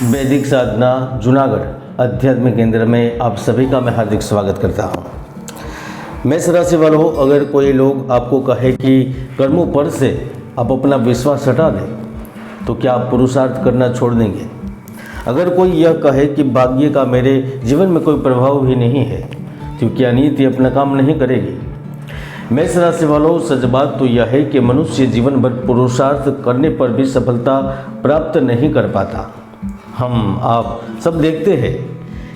वैदिक साधना जूनागढ़ आध्यात्मिक केंद्र में आप सभी का मैं हार्दिक स्वागत करता हूँ। मेष राशि वालों, अगर कोई लोग आपको कहे कि कर्मों पर से आप अपना विश्वास हटा दें तो क्या आप पुरुषार्थ करना छोड़ देंगे? अगर कोई यह कहे कि भाग्य का मेरे जीवन में कोई प्रभाव ही नहीं है तो क्या नीति अपना काम नहीं करेगी? मेष राशि वालों, सच बात तो यह है कि मनुष्य जीवन भर पुरुषार्थ करने पर भी सफलता प्राप्त नहीं कर पाता। हम आप सब देखते हैं,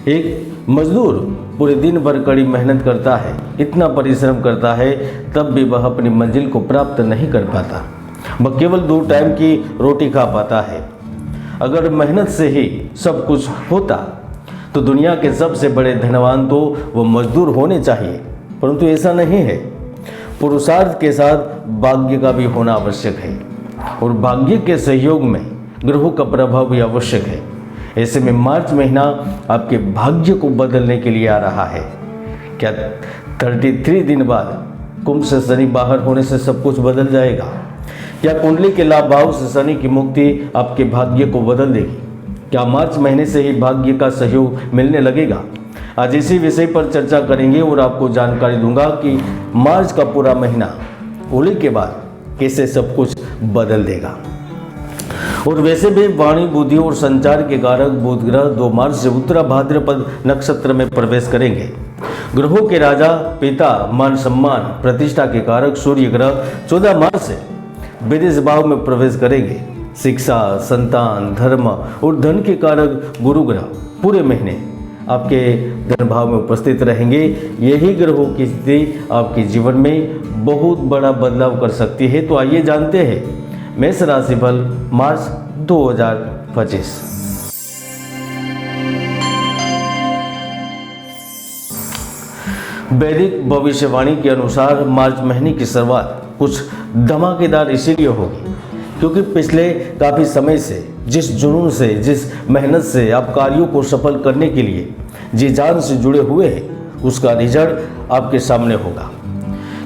एक मजदूर पूरे दिन भर कड़ी मेहनत करता है, इतना परिश्रम करता है, तब भी वह अपनी मंजिल को प्राप्त नहीं कर पाता। वह केवल 2 टाइम की रोटी खा पाता है। अगर मेहनत से ही सब कुछ होता तो दुनिया के सबसे बड़े धनवान तो वो मजदूर होने चाहिए, परंतु ऐसा नहीं है। पुरुषार्थ के साथ भाग्य का भी होना आवश्यक है और भाग्य के सहयोग में ग्रहों का प्रभाव भी आवश्यक है। ऐसे में मार्च महीना आपके भाग्य को बदलने के लिए आ रहा है। क्या 33 दिन बाद कुंभ से शनि बाहर होने से सब कुछ बदल जाएगा? क्या कुंडली के लाभ भाव से शनि की मुक्ति आपके भाग्य को बदल देगी? क्या मार्च महीने से ही भाग्य का सहयोग मिलने लगेगा? आज इसी विषय पर चर्चा करेंगे और आपको जानकारी दूंगा कि मार्च का पूरा महीना होली के बाद कैसे सब कुछ बदल देगा। और वैसे भी वाणी, बुद्धि और संचार के कारक बुध ग्रह 2 मार्च से उत्तरा भाद्रपद नक्षत्र में प्रवेश करेंगे। ग्रहों के राजा, पिता, मान सम्मान, प्रतिष्ठा के कारक सूर्य ग्रह 14 मार्च से विदेश भाव में प्रवेश करेंगे। शिक्षा, संतान, धर्म और धन के कारक गुरु ग्रह पूरे महीने आपके धन भाव में उपस्थित रहेंगे। यही ग्रहों की स्थिति आपके जीवन में बहुत बड़ा बदलाव कर सकती है। तो आइए जानते हैं मेष राशि फल मार्च 2025। वैदिक भविष्यवाणी के अनुसार मार्च महीने की शुरुआत कुछ धमाकेदार इसीलिए होगी क्योंकि पिछले काफ़ी समय से जिस जुनून से, जिस मेहनत से आप कार्यों को सफल करने के लिए जी जान से जुड़े हुए हैं, उसका रिजल्ट आपके सामने होगा।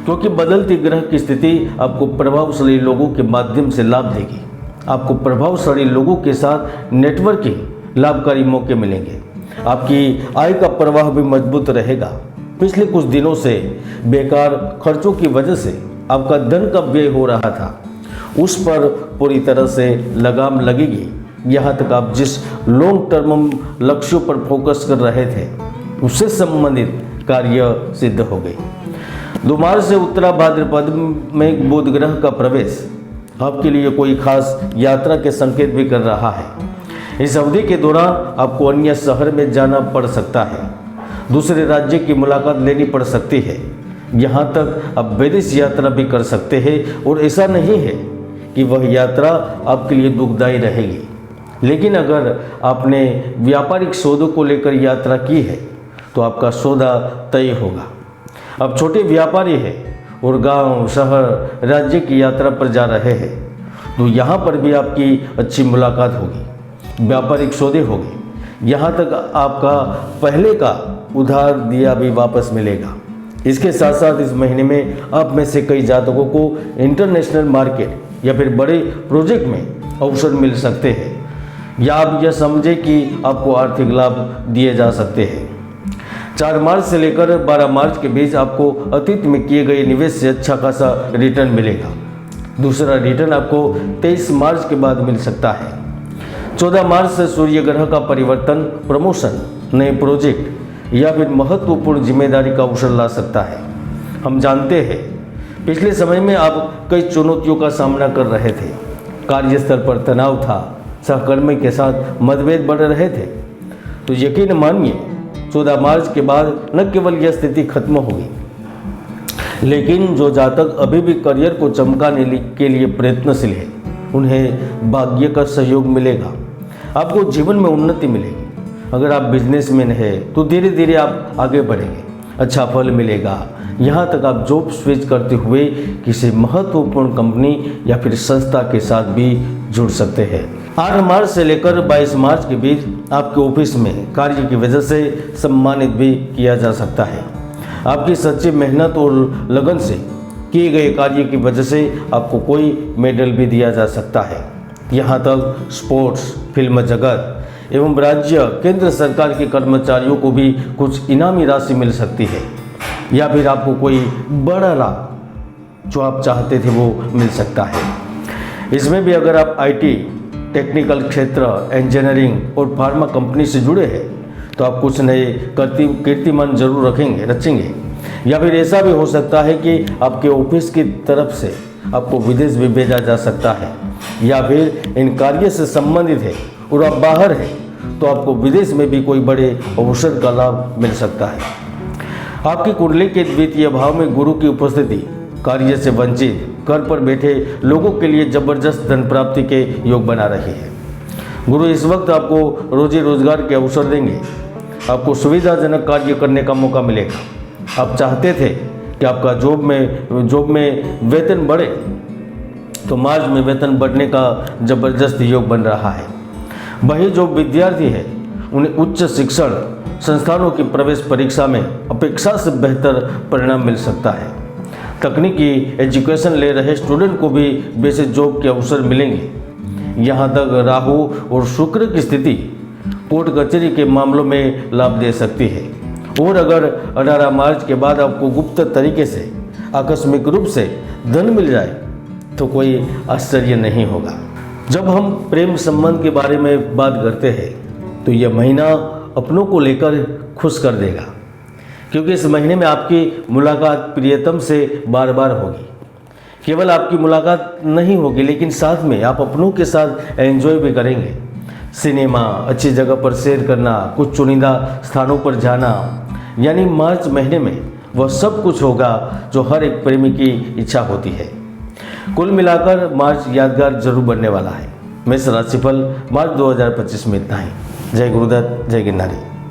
क्योंकि बदलती ग्रह की स्थिति आपको प्रभावशाली लोगों के माध्यम से लाभ देगी। आपको प्रभावशाली लोगों के साथ नेटवर्किंग लाभकारी मौके मिलेंगे। आपकी आय का प्रवाह भी मजबूत रहेगा। पिछले कुछ दिनों से बेकार खर्चों की वजह से आपका धन का व्यय हो रहा था, उस पर पूरी तरह से लगाम लगेगी। यहाँ तक आप जिस लॉन्ग टर्म लक्ष्यों पर फोकस कर रहे थे उससे संबंधित कार्य सिद्ध हो गई। 2 मार्च से उत्तरा भाद्रपद में बुध ग्रह का प्रवेश आपके लिए कोई खास यात्रा के संकेत भी कर रहा है। इस अवधि के दौरान आपको अन्य शहर में जाना पड़ सकता है, दूसरे राज्य की मुलाकात लेनी पड़ सकती है। यहाँ तक आप विदेश यात्रा भी कर सकते हैं और ऐसा नहीं है कि वह यात्रा आपके लिए दुखदायी रहेगी। लेकिन अगर आपने व्यापारिक सौदों को लेकर यात्रा की है तो आपका सौदा तय होगा। अब छोटे व्यापारी हैं और गांव, शहर, राज्य की यात्रा पर जा रहे हैं तो यहाँ पर भी आपकी अच्छी मुलाकात होगी, व्यापारिक सौदे होंगे। यहाँ तक आपका पहले का उधार दिया भी वापस मिलेगा। इसके साथ साथ इस महीने में आप में से कई जातकों को इंटरनेशनल मार्केट या फिर बड़े प्रोजेक्ट में अवसर मिल सकते हैं, या आप यह समझे कि आपको आर्थिक लाभ दिए जा सकते हैं। 4 मार्च से लेकर 12 मार्च के बीच आपको अतीत में किए गए निवेश से अच्छा खासा रिटर्न मिलेगा। दूसरा रिटर्न आपको 23 मार्च के बाद मिल सकता है। 14 मार्च से सूर्य ग्रह का परिवर्तन प्रमोशन, नए प्रोजेक्ट या फिर महत्वपूर्ण जिम्मेदारी का अवसर ला सकता है। हम जानते हैं पिछले समय में आप कई चुनौतियों का सामना कर रहे थे। कार्यस्थल पर तनाव था, सहकर्मी के साथ मतभेद बढ़ रहे थे। तो यकीन मानिए 14 मार्च के बाद न केवल यह स्थिति खत्म होगी, लेकिन जो जातक अभी भी करियर को चमकाने के लिए प्रयत्नशील है उन्हें भाग्य का सहयोग मिलेगा। आपको जीवन में उन्नति मिलेगी। अगर आप बिजनेसमैन हैं तो धीरे धीरे आप आगे बढ़ेंगे, अच्छा फल मिलेगा। यहाँ तक आप जॉब स्विच करते हुए किसी महत्वपूर्ण कंपनी या फिर संस्था के साथ भी जुड़ सकते हैं। 8 मार्च से लेकर 22 मार्च के बीच आपके ऑफिस में कार्य की वजह से सम्मानित भी किया जा सकता है। आपकी सच्ची मेहनत और लगन से किए गए कार्य की वजह से आपको कोई मेडल भी दिया जा सकता है। यहाँ तक स्पोर्ट्स, फिल्म जगत एवं राज्य केंद्र सरकार के कर्मचारियों को भी कुछ इनामी राशि मिल सकती है, या फिर आपको कोई बड़ा लाभ जो आप चाहते थे वो मिल सकता है। इसमें भी अगर आप IT, टेक्निकल क्षेत्र, इंजीनियरिंग और फार्मा कंपनी से जुड़े हैं तो आप कुछ नए कीर्तिमान जरूर रचेंगे। या फिर ऐसा भी हो सकता है कि आपके ऑफिस की तरफ से आपको विदेश भी भेजा जा सकता है, या फिर इन कार्य से संबंधित है और आप बाहर हैं तो आपको विदेश में भी कोई बड़े अवसर का लाभ मिल सकता है। आपकी कुंडली के द्वितीय भाव में गुरु की उपस्थिति कार्य से वंचित घर पर बैठे लोगों के लिए जबरदस्त धन प्राप्ति के योग बना रही है। गुरु इस वक्त आपको रोजी रोजगार के अवसर देंगे, आपको सुविधाजनक कार्य करने का मौका मिलेगा। आप चाहते थे कि आपका जॉब में वेतन बढ़े, तो मार्च में वेतन बढ़ने का जबरदस्त योग बन रहा है। वही जो विद्यार्थी है उन्हें उच्च शिक्षण संस्थानों की प्रवेश परीक्षा में अपेक्षा से बेहतर परिणाम मिल सकता है। तकनीकी एजुकेशन ले रहे स्टूडेंट को भी वैसे जॉब के अवसर मिलेंगे। यहाँ तक राहु और शुक्र की स्थिति कोर्ट कचहरी के मामलों में लाभ दे सकती है। और अगर 18 मार्च के बाद आपको गुप्त तरीके से आकस्मिक रूप से धन मिल जाए तो कोई आश्चर्य नहीं होगा। जब हम प्रेम संबंध के बारे में बात करते हैं तो यह महीना अपनों को लेकर खुश कर देगा, क्योंकि इस महीने में आपकी मुलाकात प्रियतम से बार बार होगी। केवल आपकी मुलाकात नहीं होगी, लेकिन साथ में आप अपनों के साथ एंजॉय भी करेंगे। सिनेमा, अच्छी जगह पर सैर करना, कुछ चुनिंदा स्थानों पर जाना, यानी मार्च महीने में वह सब कुछ होगा जो हर एक प्रेमी की इच्छा होती है। कुल मिलाकर मार्च यादगार जरूर बनने वाला है। मेष राशिफल मार्च 2025 में इतना ही। जय गुरुदत्त, जय गिरनारी।